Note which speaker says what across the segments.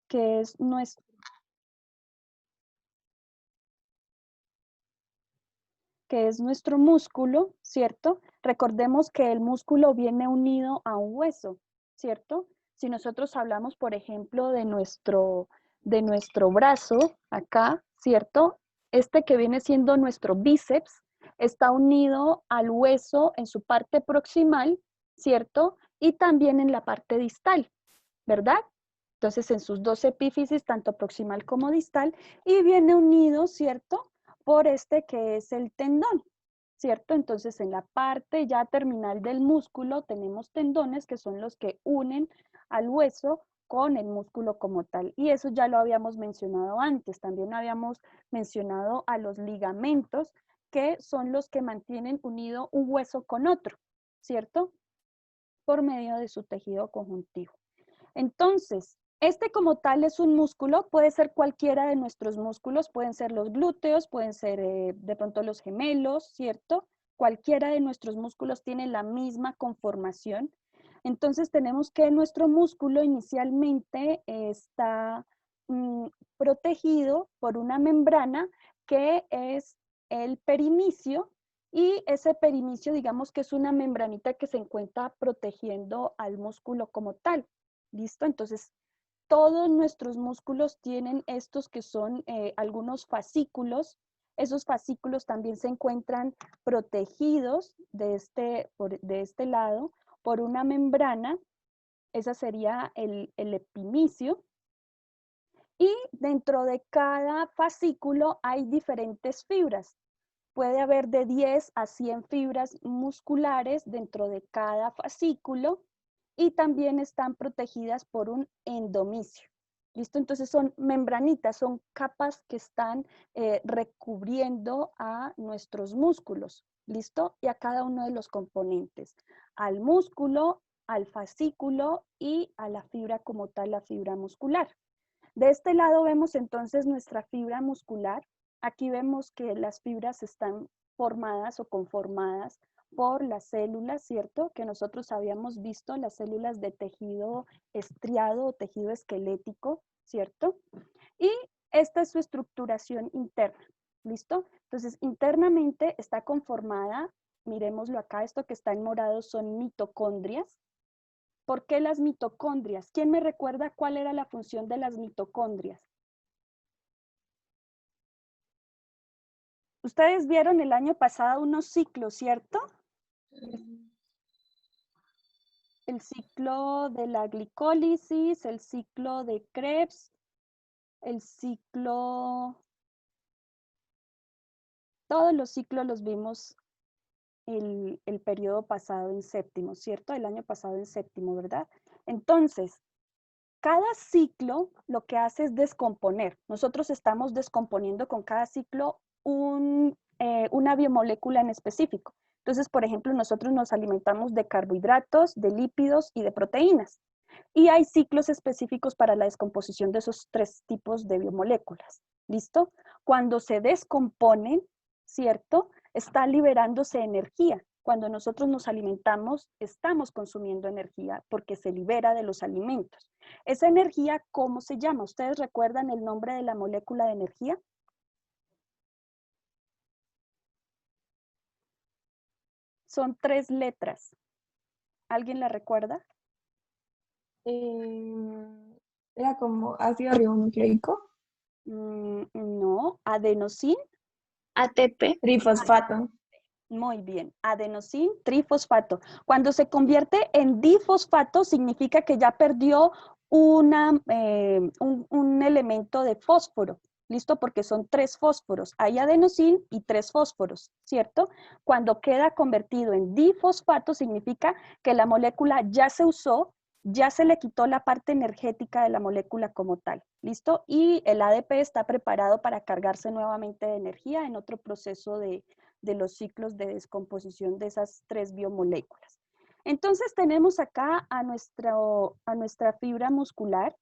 Speaker 1: que es nuestro músculo, ¿cierto? Recordemos que el músculo viene unido a un hueso, ¿cierto? Si nosotros hablamos, por ejemplo, de nuestro brazo, acá, ¿cierto? Este que viene siendo nuestro bíceps, está unido al hueso en su parte proximal, ¿cierto? Y también en la parte distal, ¿verdad? Entonces, en sus dos epífisis, tanto proximal como distal, y viene unido, ¿cierto? Por este que es el tendón, ¿cierto? Entonces, en la parte ya terminal del músculo tenemos tendones que son los que unen al hueso con el músculo como tal. Y eso ya lo habíamos mencionado antes. También habíamos mencionado a los ligamentos, que son los que mantienen unido un hueso con otro, ¿cierto? Por medio de su tejido conjuntivo. Entonces, este como tal es un músculo, puede ser cualquiera de nuestros músculos, pueden ser los glúteos, pueden ser de pronto los gemelos, ¿cierto? Cualquiera de nuestros músculos tiene la misma conformación. Entonces tenemos que nuestro músculo inicialmente está protegido por una membrana que es el perimecio, y ese perimecio, digamos que es una membranita que se encuentra protegiendo al músculo como tal. ¿Listo? Entonces, todos nuestros músculos tienen estos que son algunos fascículos. Esos fascículos también se encuentran protegidos de este lado por una membrana. Esa sería el epimicio. Y dentro de cada fascículo hay diferentes fibras. Puede haber de 10 a 100 fibras musculares dentro de cada fascículo, y también están protegidas por un endomisio. ¿Listo? Entonces son membranitas, son capas que están recubriendo a nuestros músculos. ¿Listo? Y a cada uno de los componentes. Al músculo, al fascículo y a la fibra como tal, la fibra muscular. De este lado vemos entonces nuestra fibra muscular. Aquí vemos que las fibras están formadas o conformadas por las células, ¿cierto? Que nosotros habíamos visto, las células de tejido estriado o tejido esquelético, ¿cierto? Y esta es su estructuración interna, ¿listo? Entonces, internamente está conformada, miremoslo acá, esto que está en morado son mitocondrias. ¿Por qué las mitocondrias? ¿Quién me recuerda cuál era la función de las mitocondrias? Ustedes vieron el año pasado unos ciclos, ¿cierto? El ciclo de la glicólisis, el ciclo de Krebs, el ciclo... Todos los ciclos los vimos el periodo pasado en séptimo, ¿cierto? El año pasado en séptimo, ¿verdad? Entonces, cada ciclo lo que hace es descomponer. Nosotros estamos descomponiendo con cada ciclo una biomolécula en específico. Entonces, por ejemplo, nosotros nos alimentamos de carbohidratos, de lípidos y de proteínas. Y hay ciclos específicos para la descomposición de esos tres tipos de biomoléculas. ¿Listo? Cuando se descomponen, ¿cierto? Está liberándose energía. Cuando nosotros nos alimentamos, estamos consumiendo energía porque se libera de los alimentos. Esa energía, ¿cómo se llama? ¿Ustedes recuerdan el nombre de la molécula de energía? Son 3 letras. ¿Alguien la recuerda?
Speaker 2: Era como ácido ribonucleico.
Speaker 1: No, adenosín.
Speaker 3: ATP.
Speaker 2: Trifosfato.
Speaker 1: Muy bien, adenosín trifosfato. Cuando se convierte en difosfato significa que ya perdió un elemento de fósforo, ¿listo? Porque son 3 fósforos, hay adenosín y 3 fósforos, ¿cierto? Cuando queda convertido en difosfato significa que la molécula ya se usó, ya se le quitó la parte energética de la molécula como tal, ¿listo? Y el ADP está preparado para cargarse nuevamente de energía en otro proceso de los ciclos de descomposición de esas 3 biomoléculas. Entonces tenemos acá a nuestra fibra muscular.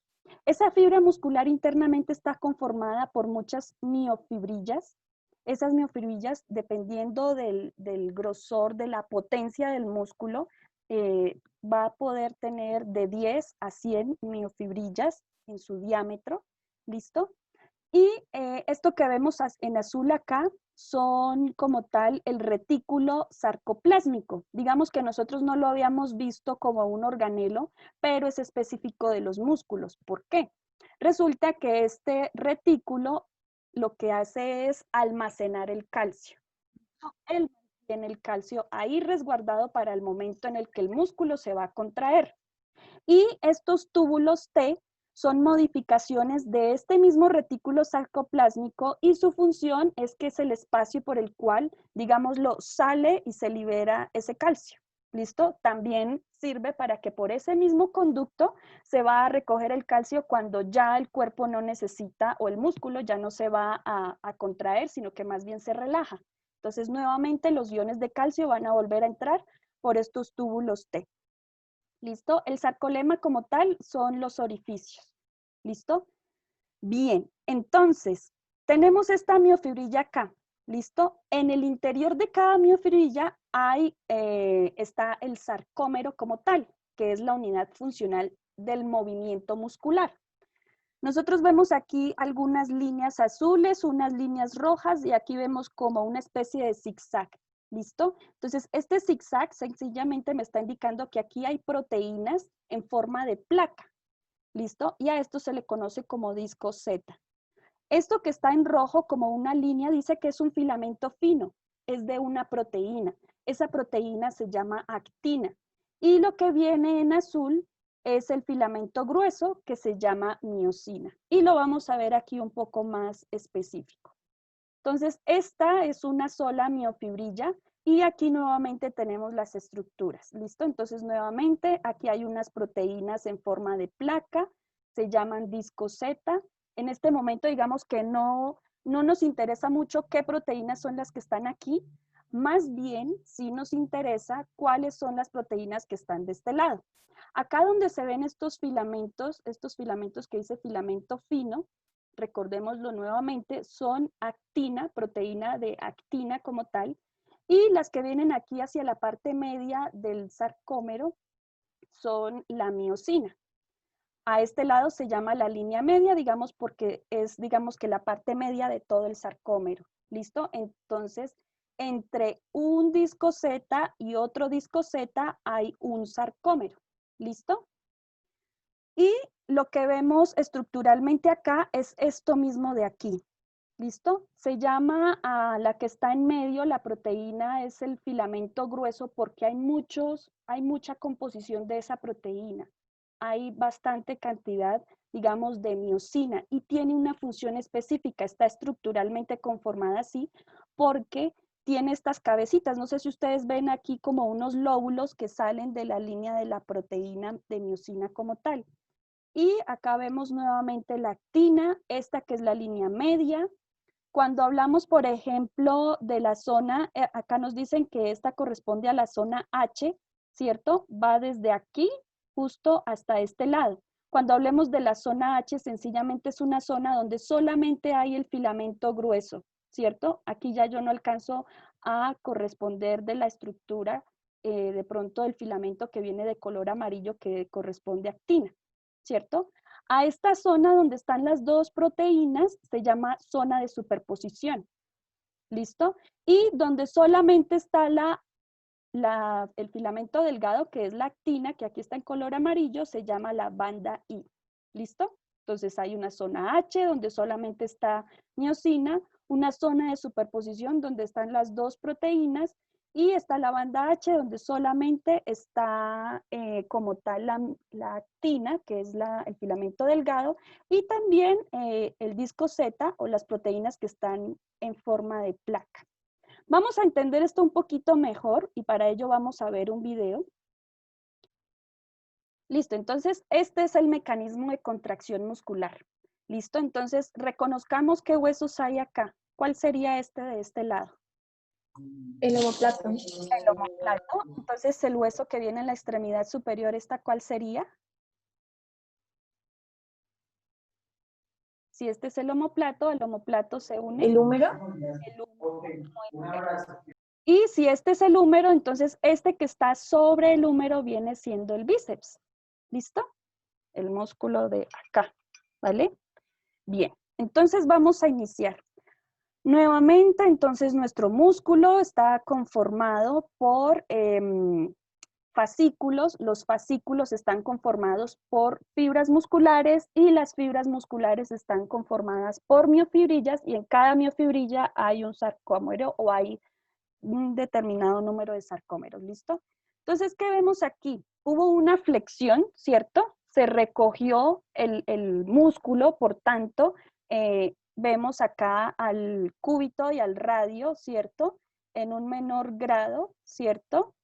Speaker 1: Esa fibra muscular internamente está conformada por muchas miofibrillas. Esas miofibrillas, dependiendo del grosor, de la potencia del músculo, va a poder tener de 10 a 100 miofibrillas, en su diámetro, ¿listo? Y esto que vemos en azul acá son como tal el retículo sarcoplásmico. Digamos que nosotros no lo habíamos visto como un organelo, pero es específico de los músculos. ¿Por qué? Resulta que este retículo lo que hace es almacenar el calcio. Él tiene el calcio ahí resguardado para el momento en el que el músculo se va a contraer. Y estos túbulos T son modificaciones de este mismo retículo sarcoplásmico y su función es que es el espacio por el cual, digámoslo, sale y se libera ese calcio. ¿Listo? También sirve para que por ese mismo conducto se va a recoger el calcio cuando ya el cuerpo no necesita o el músculo ya no se va a contraer, sino que más bien se relaja. Entonces, nuevamente los iones de calcio van a volver a entrar por estos túbulos T. ¿Listo? El sarcolema como tal son los orificios. ¿Listo? Bien, entonces, tenemos esta miofibrilla acá. ¿Listo? En el interior de cada miofibrilla está el sarcómero como tal, que es la unidad funcional del movimiento muscular. Nosotros vemos aquí algunas líneas azules, unas líneas rojas y aquí vemos como una especie de zigzag. ¿Listo? Entonces, este zigzag sencillamente me está indicando que aquí hay proteínas en forma de placa. ¿Listo? Y a esto se le conoce como disco Z. Esto que está en rojo como una línea dice que es un filamento fino, es de una proteína. Esa proteína se llama actina. Y lo que viene en azul es el filamento grueso que se llama miosina. Y lo vamos a ver aquí un poco más específico. Entonces, esta es una sola miofibrilla y aquí nuevamente tenemos las estructuras. ¿Listo? Entonces, nuevamente, aquí hay unas proteínas en forma de placa, se llaman disco Z. En este momento, digamos que no nos interesa mucho qué proteínas son las que están aquí, más bien sí nos interesa cuáles son las proteínas que están de este lado. Acá donde se ven estos filamentos que dice filamento fino, recordémoslo nuevamente, son actina, proteína de actina como tal, y las que vienen aquí hacia la parte media del sarcómero son la miosina. A este lado se llama la línea media, digamos, porque es, digamos, que la parte media de todo el sarcómero. ¿Listo? Entonces, entre un disco Z y otro disco Z hay un sarcómero. ¿Listo? Y lo que vemos estructuralmente acá es esto mismo de aquí. ¿Listo? Se llama a la que está en medio, la proteína es el filamento grueso porque hay mucha composición de esa proteína. Hay bastante cantidad, digamos, de miosina y tiene una función específica, está estructuralmente conformada así porque tiene estas cabecitas. No sé si ustedes ven aquí como unos lóbulos que salen de la línea de la proteína de miosina como tal. Y acá vemos nuevamente la actina, esta que es la línea media. Cuando hablamos, por ejemplo, de la zona, acá nos dicen que esta corresponde a la zona H, ¿cierto? Va desde aquí justo hasta este lado. Cuando hablemos de la zona H, sencillamente es una zona donde solamente hay el filamento grueso, ¿cierto? Aquí ya yo no alcanzo a corresponder de la estructura, de pronto del filamento que viene de color amarillo que corresponde a actina, ¿cierto? A esta zona donde están las dos proteínas se llama zona de superposición. ¿Listo? Y donde solamente está el filamento delgado, que es la actina, que aquí está en color amarillo, se llama la banda I. ¿Listo? Entonces hay una zona H donde solamente está miosina, una zona de superposición donde están las dos proteínas y está la banda H donde solamente está como tal la actina, que es el filamento delgado, y también el disco Z o las proteínas que están en forma de placa. Vamos a entender esto un poquito mejor y para ello vamos a ver un video. Listo, entonces este es el mecanismo de contracción muscular. Listo, entonces reconozcamos qué huesos hay acá. ¿Cuál sería este de este lado?
Speaker 2: El omoplato.
Speaker 1: El omóplato. Entonces el hueso que viene en la extremidad superior, ¿esta cuál sería? Si este es el omóplato se une.
Speaker 2: El húmero.
Speaker 1: El húmero, muy bien. Y si este es el húmero, entonces este que está sobre el húmero viene siendo el bíceps. ¿Listo? El músculo de acá. ¿vale? Bien, entonces vamos a iniciar. Nuevamente, entonces nuestro músculo está conformado por fascículos. Los fascículos están conformados por fibras musculares y las fibras musculares están conformadas por miofibrillas y en cada miofibrilla hay un sarcómero o hay un determinado número de sarcómeros, ¿listo? Entonces, ¿qué vemos aquí? Hubo una flexión, ¿cierto? Se recogió el músculo, por tanto, vemos acá al cúbito y al radio, ¿cierto? En un menor grado, ¿cierto?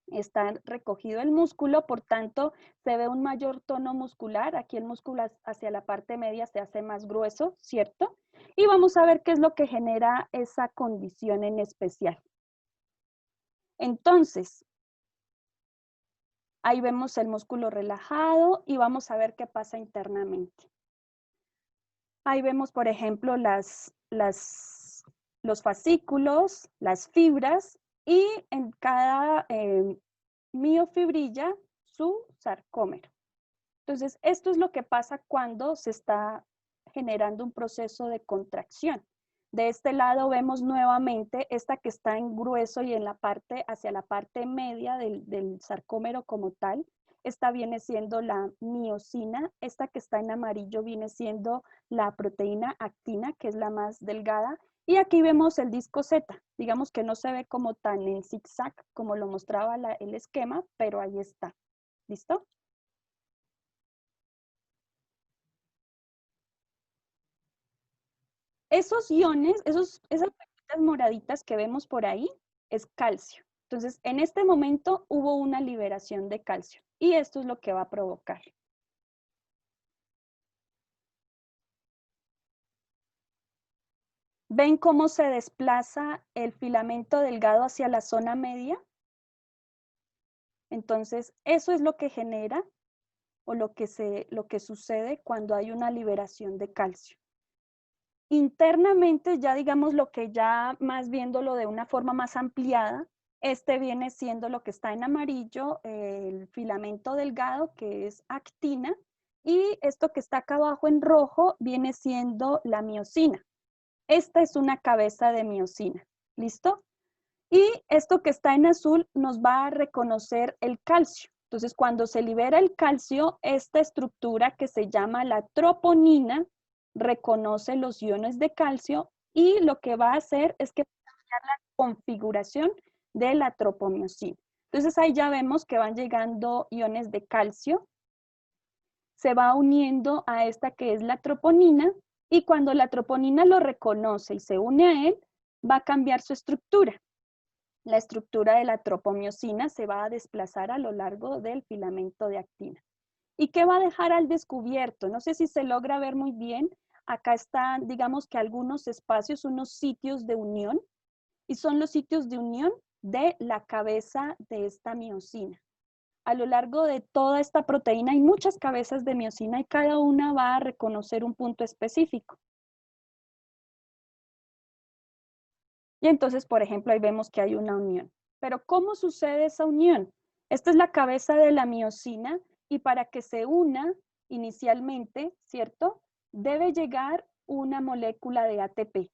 Speaker 1: Está recogido el músculo, por tanto, se ve un mayor tono muscular. Aquí el músculo hacia la parte media se hace más grueso, ¿cierto? Y vamos a ver qué es lo que genera esa condición en especial. Entonces, ahí vemos el músculo relajado y vamos a ver qué pasa internamente. Ahí vemos, por ejemplo, los fascículos, las fibras y en cada miofibrilla su sarcómero. Entonces, esto es lo que pasa cuando se está generando un proceso de contracción. De este lado vemos nuevamente esta que está en grueso y en la parte, hacia la parte media del sarcómero como tal. Esta viene siendo la miosina, esta que está en amarillo viene siendo la proteína actina, que es la más delgada, y aquí vemos el disco Z. Digamos que no se ve como tan en zigzag como lo mostraba el esquema, pero ahí está. ¿Listo? Esos iones, esas pepitas moraditas que vemos por ahí, es calcio. Entonces, en este momento hubo una liberación de calcio y esto es lo que va a provocar. ¿Ven cómo se desplaza el filamento delgado hacia la zona media? Entonces, eso es lo que genera o lo que sucede cuando hay una liberación de calcio. Internamente, ya digamos lo que ya más viéndolo de una forma más ampliada, este viene siendo lo que está en amarillo, el filamento delgado, que es actina, y esto que está acá abajo en rojo viene siendo la miosina. Esta es una cabeza de miosina, ¿listo? Y esto que está en azul nos va a reconocer el calcio. Entonces, cuando se libera el calcio, esta estructura que se llama la troponina reconoce los iones de calcio y lo que va a hacer es que va a cambiar la configuración de la tropomiosina. Entonces, ahí ya vemos que van llegando iones de calcio, se va uniendo a esta que es la troponina y cuando la troponina lo reconoce y se une a él, va a cambiar su estructura. La estructura de la tropomiosina se va a desplazar a lo largo del filamento de actina. ¿Y qué va a dejar al descubierto? No sé si se logra ver muy bien. Acá están, digamos que algunos espacios, unos sitios de unión, y son los sitios de unión de la cabeza de esta miosina. A lo largo de toda esta proteína hay muchas cabezas de miosina y cada una va a reconocer un punto específico. Y entonces, por ejemplo, ahí vemos que hay una unión. Pero ¿cómo sucede esa unión? Esta es la cabeza de la miosina y para que se una inicialmente, ¿cierto? Debe llegar una molécula de ATP.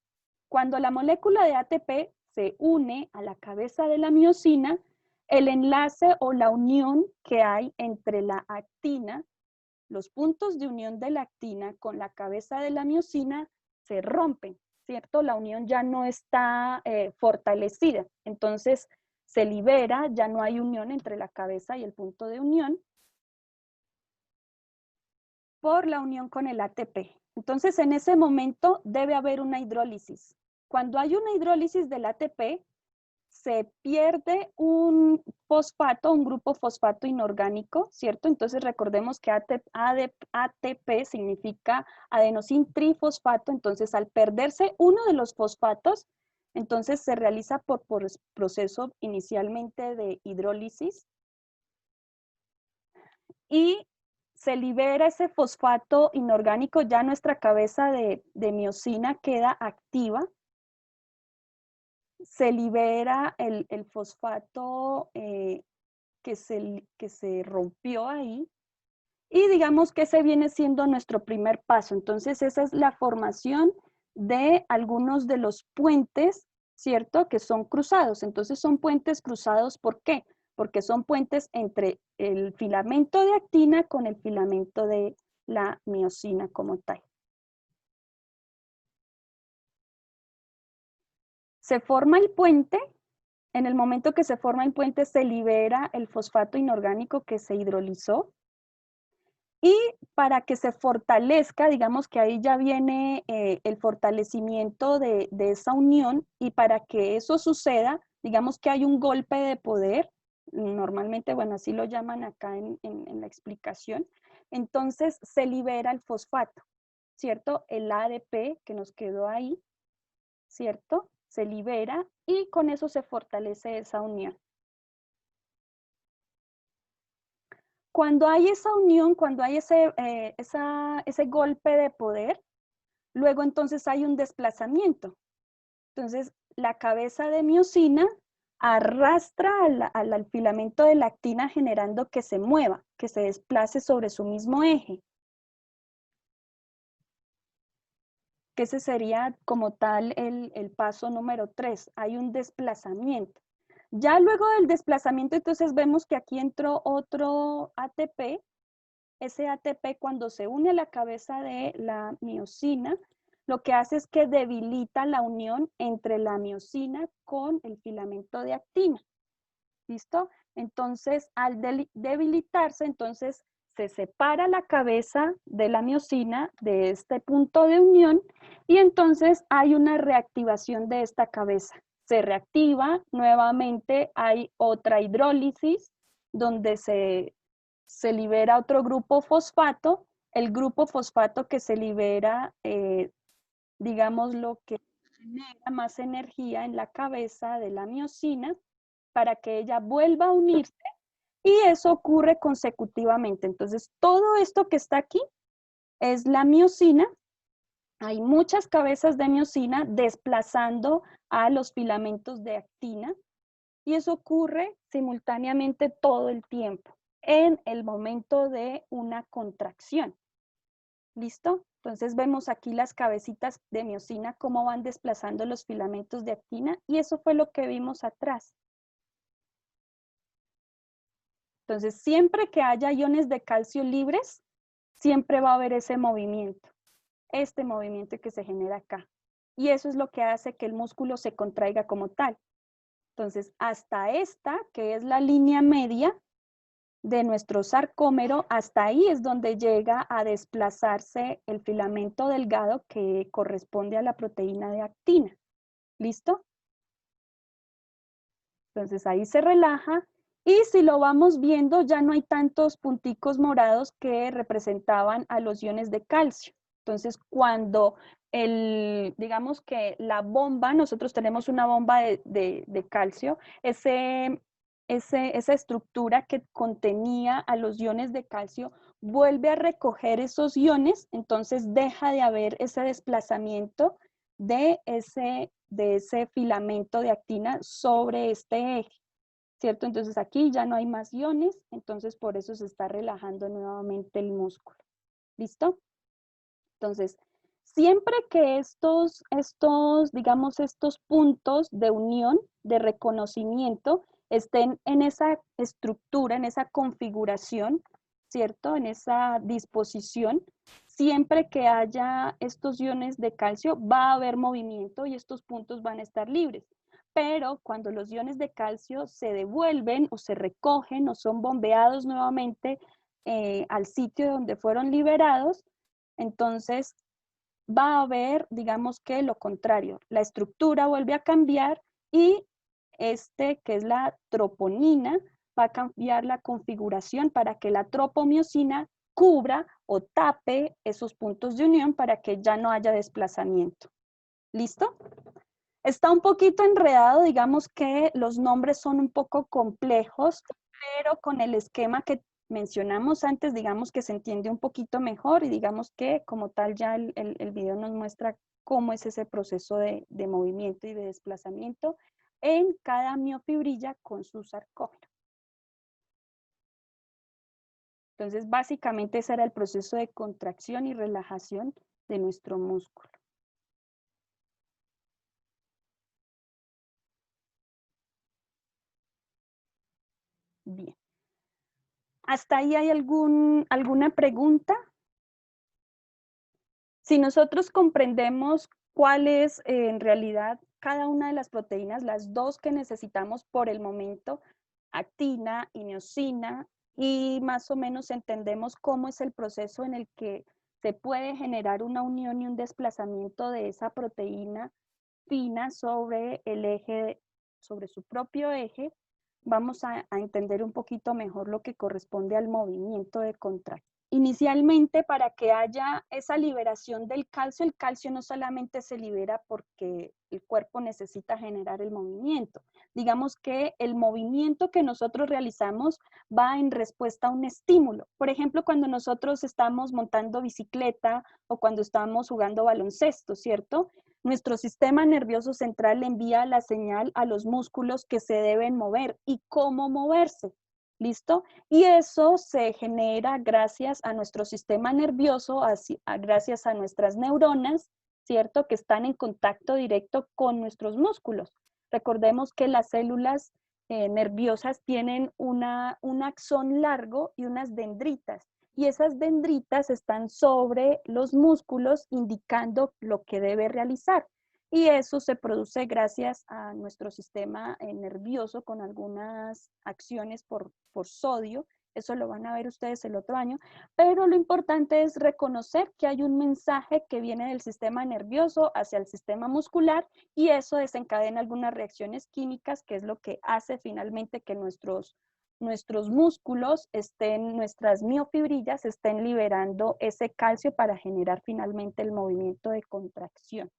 Speaker 1: Cuando la molécula de ATP se une a la cabeza de la miosina, el enlace o la unión que hay entre la actina, los puntos de unión de la actina con la cabeza de la miosina se rompen, ¿cierto? La unión ya no está fortalecida, entonces se libera, ya no hay unión entre la cabeza y el punto de unión por la unión con el ATP. Entonces, en ese momento debe haber una hidrólisis. Cuando hay una hidrólisis del ATP, se pierde un fosfato, un grupo fosfato inorgánico, ¿cierto? Entonces recordemos que ATP significa adenosin trifosfato, entonces al perderse uno de los fosfatos, entonces se realiza por proceso inicialmente de hidrólisis y se libera ese fosfato inorgánico, ya nuestra cabeza de miosina queda activa, se libera el fosfato que se rompió ahí Y digamos que ese viene siendo nuestro primer paso. Entonces, esa es la formación de algunos de los puentes, ¿cierto? Que son cruzados. Entonces, son puentes cruzados, ¿por qué? Porque son puentes entre el filamento de actina con el filamento de la miosina como tal. Se forma el puente. En el momento que se forma el puente, se libera el fosfato inorgánico que se hidrolizó. Y para que se fortalezca, digamos que ahí ya viene el fortalecimiento de esa unión, y para que eso suceda, digamos que hay un golpe de poder, normalmente, bueno, así lo llaman acá en la explicación. Entonces se libera el fosfato, ¿cierto? El ADP que nos quedó ahí, ¿cierto? Se libera y con eso se fortalece esa unión. Cuando hay esa unión, cuando hay ese golpe de poder, luego entonces hay un desplazamiento. Entonces la cabeza de miosina arrastra al filamento de la actina, generando que se mueva, que se desplace sobre su mismo eje. Que ese sería como tal el paso número 3. Hay un desplazamiento. Ya luego del desplazamiento, entonces vemos que aquí entró otro ATP. Ese ATP, cuando se une a la cabeza de la miosina, lo que hace es que debilita la unión entre la miosina con el filamento de actina. ¿Listo? Entonces, al debilitarse, entonces se separa la cabeza de la miosina de este punto de unión, y entonces hay una reactivación de esta cabeza. Se reactiva nuevamente, hay otra hidrólisis donde se libera otro grupo fosfato. El grupo fosfato que se libera, digamos, lo que genera más energía en la cabeza de la miosina para que ella vuelva a unirse, y eso ocurre consecutivamente. Entonces, todo esto que está aquí es la miosina. Hay muchas cabezas de miosina desplazando a los filamentos de actina, y eso ocurre simultáneamente todo el tiempo en el momento de una contracción. ¿Listo? Entonces vemos aquí las cabecitas de miosina, cómo van desplazando los filamentos de actina, y eso fue lo que vimos atrás. Entonces, siempre que haya iones de calcio libres, siempre va a haber ese movimiento, este movimiento que se genera acá. Y eso es lo que hace que el músculo se contraiga como tal. Entonces, hasta esta, que es la línea media de nuestro sarcómero, hasta ahí es donde llega a desplazarse el filamento delgado que corresponde a la proteína de actina. ¿Listo? Entonces ahí se relaja, y si lo vamos viendo, ya no hay tantos punticos morados que representaban a los iones de calcio. Entonces, cuando digamos que la bomba, nosotros tenemos una bomba de calcio, esa estructura que contenía a los iones de calcio vuelve a recoger esos iones, entonces deja de haber ese desplazamiento de ese filamento de actina sobre este eje, ¿cierto? Entonces aquí ya no hay más iones, entonces por eso se está relajando nuevamente el músculo. ¿Listo? Entonces, siempre que digamos, estos puntos de unión, de reconocimiento, estén en esa estructura, en esa configuración, ¿cierto? En esa disposición, siempre que haya estos iones de calcio, va a haber movimiento y estos puntos van a estar libres. Pero cuando los iones de calcio se devuelven o se recogen o son bombeados nuevamente al sitio donde fueron liberados, entonces va a haber, digamos que lo contrario, la estructura vuelve a cambiar, y que es la troponina, va a cambiar la configuración para que la tropomiosina cubra o tape esos puntos de unión para que ya no haya desplazamiento. ¿Listo? Está un poquito enredado, digamos que los nombres son un poco complejos, pero con el esquema que mencionamos antes, digamos que se entiende un poquito mejor, y digamos que como tal ya el video nos muestra cómo es ese proceso de movimiento y de desplazamiento en cada miofibrilla con su sarcómero. Entonces, básicamente ese era el proceso de contracción y relajación de nuestro músculo. Bien. ¿Hasta ahí hay alguna pregunta? Si nosotros comprendemos cuál es en realidad cada una de las proteínas, las dos que necesitamos por el momento, actina y miosina, y más o menos entendemos cómo es el proceso en el que se puede generar una unión y un desplazamiento de esa proteína fina sobre el eje, sobre su propio eje, vamos a entender un poquito mejor lo que corresponde al movimiento de contracción. Inicialmente, para que haya esa liberación del calcio, el calcio no solamente se libera porque el cuerpo necesita generar el movimiento. Digamos que el movimiento que nosotros realizamos va en respuesta a un estímulo. Por ejemplo, cuando nosotros estamos montando bicicleta o cuando estamos jugando baloncesto, ¿cierto? Nuestro sistema nervioso central le envía la señal a los músculos que se deben mover y cómo moverse. ¿Listo? Y eso se genera gracias a nuestro sistema nervioso, gracias a nuestras neuronas, ¿cierto? Que están en contacto directo con nuestros músculos. Recordemos que las células nerviosas tienen un axón largo y unas dendritas. Y esas dendritas están sobre los músculos indicando lo que debe realizar. Y eso se produce gracias a nuestro sistema nervioso con algunas acciones por sodio. Eso lo van a ver ustedes el otro año. Pero lo importante es reconocer que hay un mensaje que viene del sistema nervioso hacia el sistema muscular y eso desencadena algunas reacciones químicas, que es lo que hace finalmente que nuestros músculos nuestras miofibrillas estén liberando ese calcio para generar finalmente el movimiento de contracción.